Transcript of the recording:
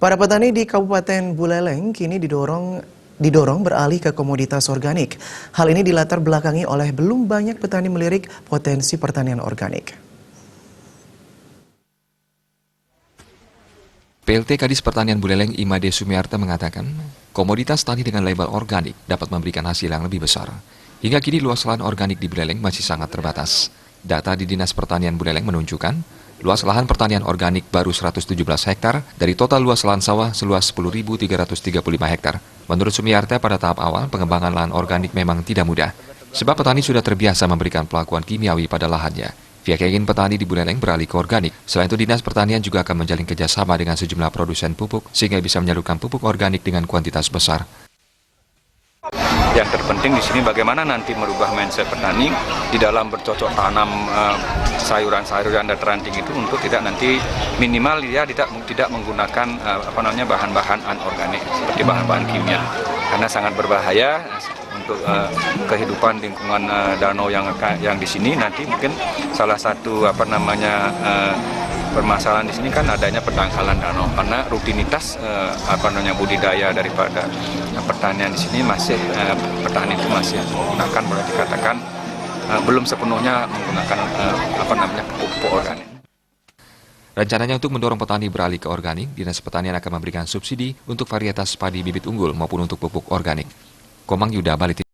Para petani di Kabupaten Buleleng kini didorong beralih ke komoditas organik. Hal ini dilatar belakangi oleh belum banyak petani melirik potensi pertanian organik. PLT Kadis Pertanian Buleleng Imade Sumiarta mengatakan, komoditas tani dengan label organik dapat memberikan hasil yang lebih besar. Hingga kini luas lahan organik di Buleleng masih sangat terbatas. Data di Dinas Pertanian Buleleng menunjukkan, luas lahan pertanian organik baru 117 hektar dari total luas lahan sawah seluas 10.335 hektar. Menurut Sumiarta, pada tahap awal pengembangan lahan organik memang tidak mudah, sebab petani sudah terbiasa memberikan pelakuan kimiawi pada lahannya. Pihak ingin petani di Buleleng beralih ke organik. Selain itu, Dinas Pertanian juga akan menjalin kerjasama dengan sejumlah produsen pupuk sehingga bisa menyalurkan pupuk organik dengan kuantitas besar. Yang terpenting di sini bagaimana nanti merubah mindset petani di dalam bercocok tanam sayuran-sayuran dan ranting itu untuk tidak nanti minimal dia tidak menggunakan bahan-bahan anorganik seperti bahan-bahan kimia, karena sangat berbahaya untuk kehidupan lingkungan danau yang di sini. Nanti mungkin salah satu permasalahan di sini kan adanya pendangkalan danau, karena rutinitas budidaya daripada pertanian di sini masih petani itu masih menggunakan, boleh dikatakan belum sepenuhnya menggunakan pupuk organik. Rencananya untuk mendorong petani beralih ke organik, Dinas Pertanian akan memberikan subsidi untuk varietas padi bibit unggul maupun untuk pupuk organik. Komang Yuda, Bali.